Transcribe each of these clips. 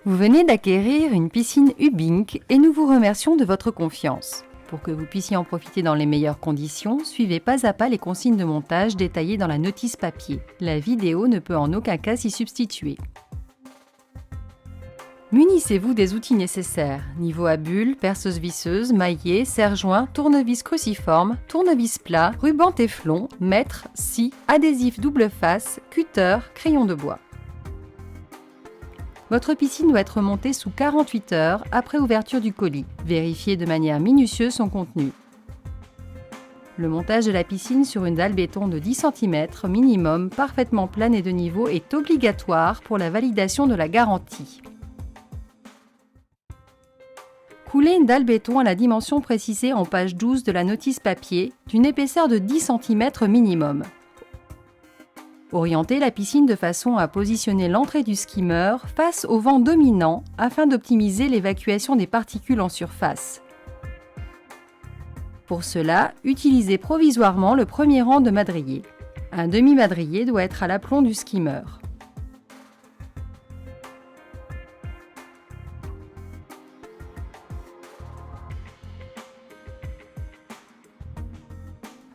Vous venez d'acquérir une piscine Hubink et nous vous remercions de votre confiance. Pour que vous puissiez en profiter dans les meilleures conditions, suivez pas à pas les consignes de montage détaillées dans la notice papier. La vidéo ne peut en aucun cas s'y substituer. Munissez-vous des outils nécessaires, niveau à bulles, perceuse visseuse, maillet, serre-joint, tournevis cruciforme, tournevis plat, ruban téflon, mètre, scie, adhésif double face, cutter, crayon de bois. Votre piscine doit être montée sous 48 heures après ouverture du colis. Vérifiez de manière minutieuse son contenu. Le montage de la piscine sur une dalle béton de 10 cm minimum, parfaitement plane et de niveau, est obligatoire pour la validation de la garantie. Coulez une dalle béton à la dimension précisée en page 12 de la notice papier, d'une épaisseur de 10 cm minimum. Orientez la piscine de façon à positionner l'entrée du skimmer face au vent dominant afin d'optimiser l'évacuation des particules en surface. Pour cela, utilisez provisoirement le premier rang de madrier. Un demi-madrier doit être à l'aplomb du skimmer.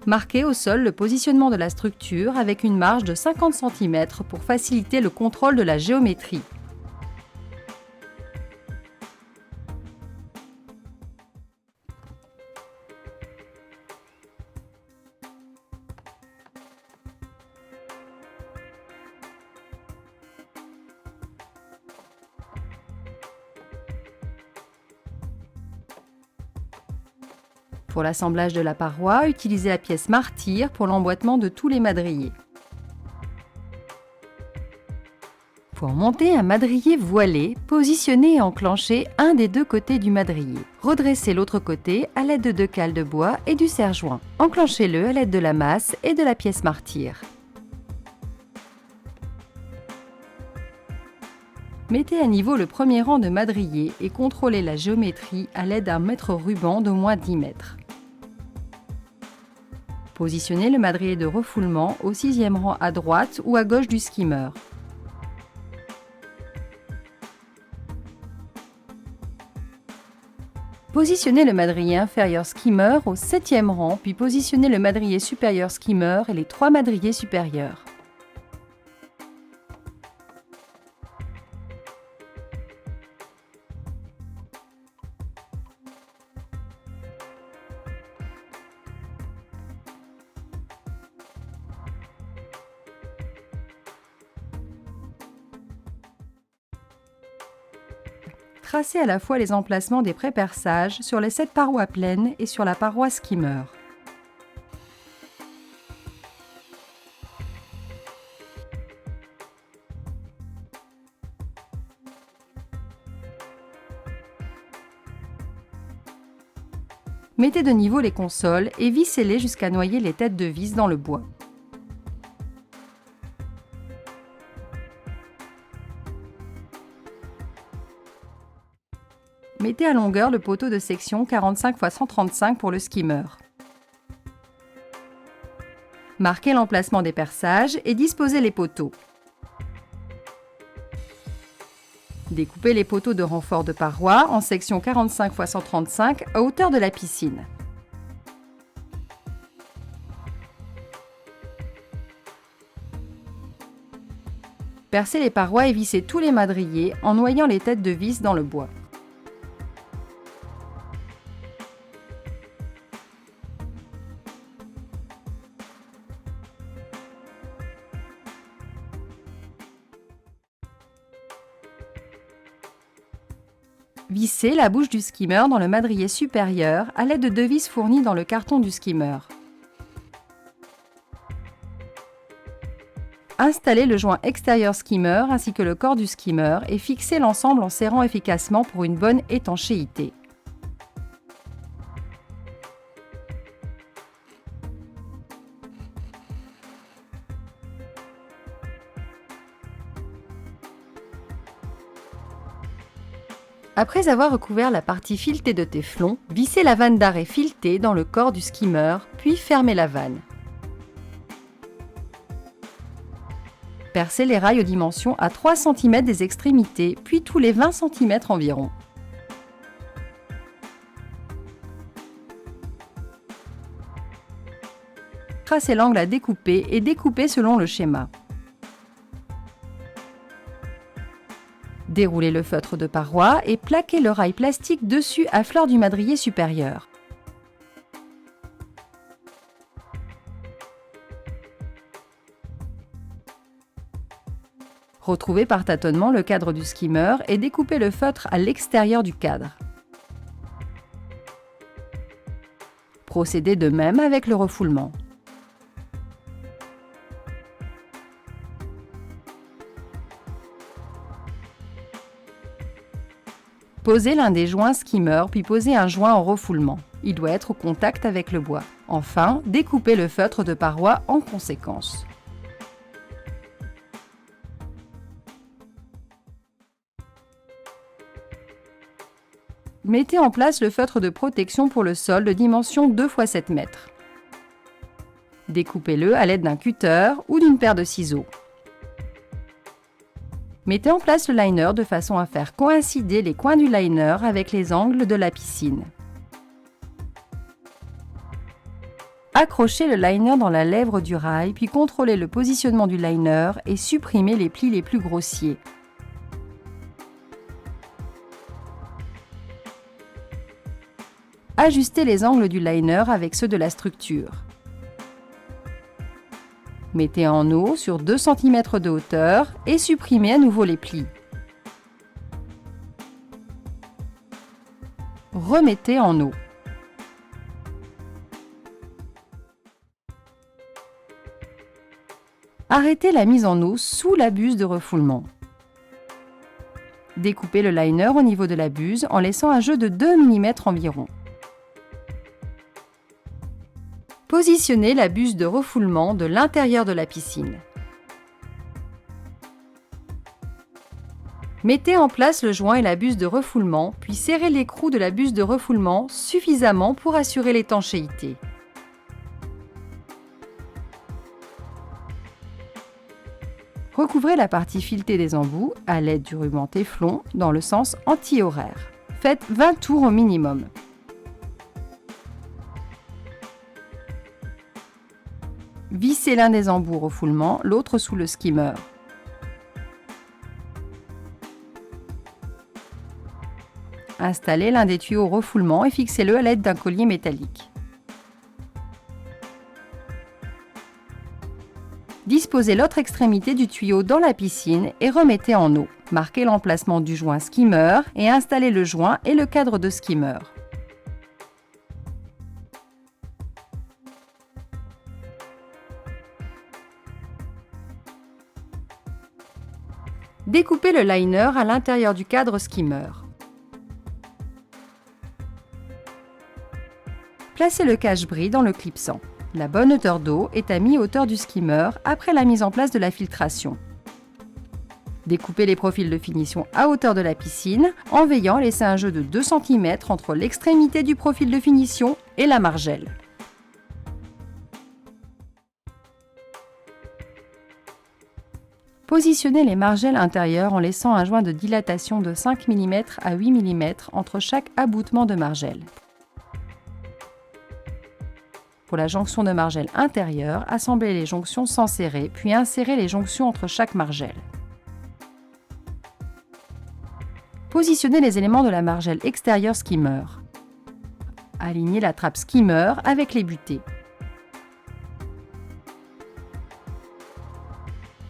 Marquez au sol le positionnement de la structure avec une marge de 50 cm pour faciliter le contrôle de la géométrie. Pour l'assemblage de la paroi, utilisez la pièce martyr pour l'emboîtement de tous les madriers. Pour monter un madrier voilé, positionnez et enclenchez un des deux côtés du madrier. Redressez l'autre côté à l'aide de 2 cales de bois et du serre-joint. Enclenchez-le à l'aide de la masse et de la pièce martyr. Mettez à niveau le premier rang de madrier et contrôlez la géométrie à l'aide d'un mètre ruban d'au moins 10 mètres. Positionnez le madrier de refoulement au 6e rang à droite ou à gauche du skimmer. Positionnez le madrier inférieur skimmer au 7e rang, puis positionnez le madrier supérieur skimmer et les 3 madriers supérieurs. Tracez à la fois les emplacements des pré-perçages sur les 7 parois pleines et sur la paroi skimmer. Mettez de niveau les consoles et vissez-les jusqu'à noyer les têtes de vis dans le bois. Mettez à longueur le poteau de section 45 x 135 pour le skimmer. Marquez l'emplacement des perçages et disposez les poteaux. Découpez les poteaux de renfort de paroi en section 45 x 135 à hauteur de la piscine. Percez les parois et vissez tous les madriers en noyant les têtes de vis dans le bois. Vissez la bouche du skimmer dans le madrier supérieur à l'aide de 2 vis fournies dans le carton du skimmer. Installez le joint extérieur skimmer ainsi que le corps du skimmer et fixez l'ensemble en serrant efficacement pour une bonne étanchéité. Après avoir recouvert la partie filetée de téflon, vissez la vanne d'arrêt filetée dans le corps du skimmer, puis fermez la vanne. Percez les rails aux dimensions à 3 cm des extrémités, puis tous les 20 cm environ. Tracez l'angle à découper et découpez selon le schéma. Déroulez le feutre de paroi et plaquez le rail plastique dessus à fleur du madrier supérieur. Retrouvez par tâtonnement le cadre du skimmer et découpez le feutre à l'extérieur du cadre. Procédez de même avec le refoulement. Posez l'un des joints skimmer puis posez un joint en refoulement. Il doit être au contact avec le bois. Enfin, découpez le feutre de paroi en conséquence. Mettez en place le feutre de protection pour le sol de dimension 2 x 7 mètres. Découpez-le à l'aide d'un cutter ou d'une paire de ciseaux. Mettez en place le liner de façon à faire coïncider les coins du liner avec les angles de la piscine. Accrochez le liner dans la lèvre du rail, puis contrôlez le positionnement du liner et supprimez les plis les plus grossiers. Ajustez les angles du liner avec ceux de la structure. Mettez en eau sur 2 cm de hauteur et supprimez à nouveau les plis. Remettez en eau. Arrêtez la mise en eau sous la buse de refoulement. Découpez le liner au niveau de la buse en laissant un jeu de 2 mm environ. Positionnez la buse de refoulement de l'intérieur de la piscine. Mettez en place le joint et la buse de refoulement, puis serrez l'écrou de la buse de refoulement suffisamment pour assurer l'étanchéité. Recouvrez la partie filetée des embouts à l'aide du ruban téflon dans le sens anti-horaire. Faites 20 tours au minimum. Vissez l'un des embouts au refoulement, l'autre sous le skimmer. Installez l'un des tuyaux au refoulement et fixez-le à l'aide d'un collier métallique. Disposez l'autre extrémité du tuyau dans la piscine et remettez en eau. Marquez l'emplacement du joint skimmer et installez le joint et le cadre de skimmer. Découpez le liner à l'intérieur du cadre skimmer. Placez le cache-bris dans le clipsant. La bonne hauteur d'eau est à mi-hauteur du skimmer après la mise en place de la filtration. Découpez les profils de finition à hauteur de la piscine en veillant à laisser un jeu de 2 cm entre l'extrémité du profil de finition et la margelle. Positionnez les margelles intérieures en laissant un joint de dilatation de 5 mm à 8 mm entre chaque aboutement de margelle. Pour la jonction de margelle intérieure, assemblez les jonctions sans serrer, puis insérez les jonctions entre chaque margelle. Positionnez les éléments de la margelle extérieure skimmer. Alignez la trappe skimmer avec les butées.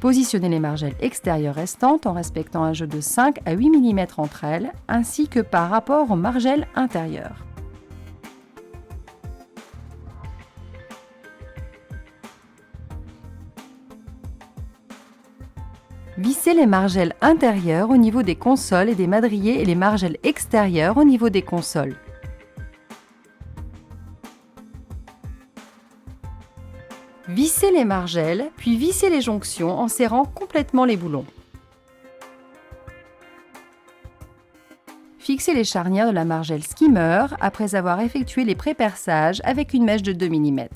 Positionnez les margelles extérieures restantes en respectant un jeu de 5 à 8 mm entre elles, ainsi que par rapport aux margelles intérieures. Vissez les margelles intérieures au niveau des consoles et des madriers et les margelles extérieures au niveau des consoles. Vissez les margelles, puis vissez les jonctions en serrant complètement les boulons. Fixez les charnières de la margelle skimmer après avoir effectué les pré-perçages avec une mèche de 2 mm.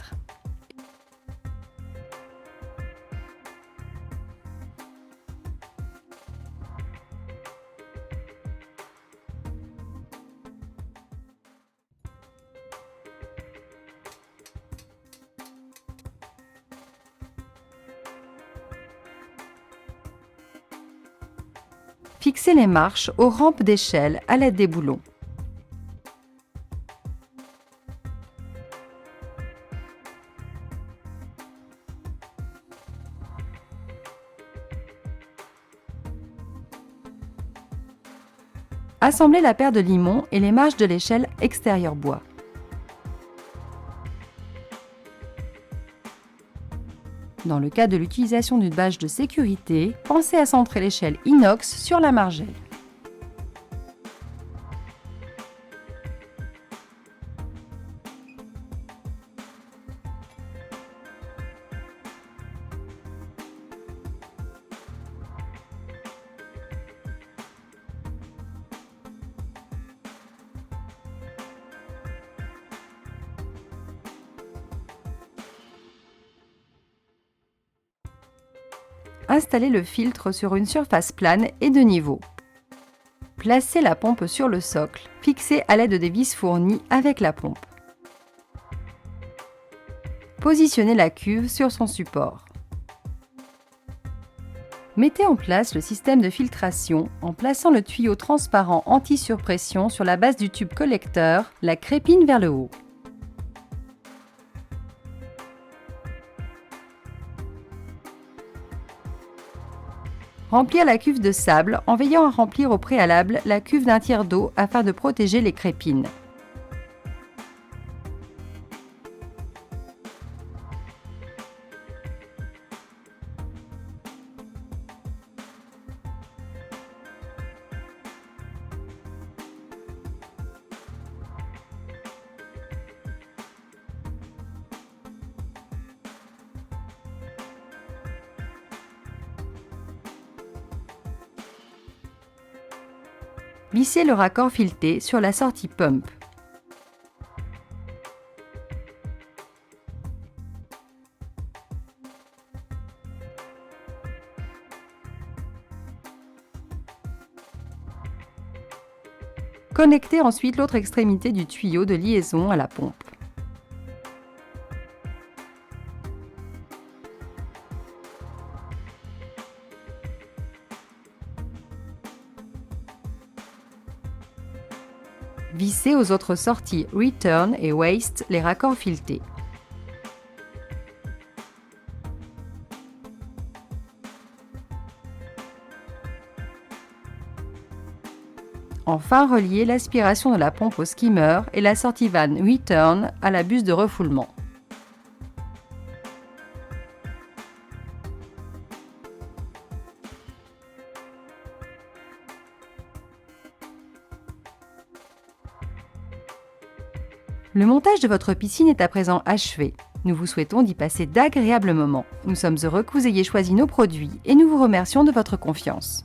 Fixez les marches aux rampes d'échelle à l'aide des boulons. Assemblez la paire de limons et les marches de l'échelle extérieure bois. Dans le cas de l'utilisation d'une bâche de sécurité, pensez à centrer l'échelle inox sur la margelle. Installez le filtre sur une surface plane et de niveau. Placez la pompe sur le socle, fixée à l'aide des vis fournies avec la pompe. Positionnez la cuve sur son support. Mettez en place le système de filtration en plaçant le tuyau transparent anti-surpression sur la base du tube collecteur, la crépine vers le haut. Remplir la cuve de sable en veillant à remplir au préalable la cuve d'un tiers d'eau afin de protéger les crépines. Vissez le raccord fileté sur la sortie pump. Connectez ensuite l'autre extrémité du tuyau de liaison à la pompe. Vissez aux autres sorties Return et Waste les raccords filetés. Enfin, reliez l'aspiration de la pompe au skimmer et la sortie vanne Return à la buse de refoulement. Le montage de votre piscine est à présent achevé. Nous vous souhaitons d'y passer d'agréables moments. Nous sommes heureux que vous ayez choisi nos produits et nous vous remercions de votre confiance.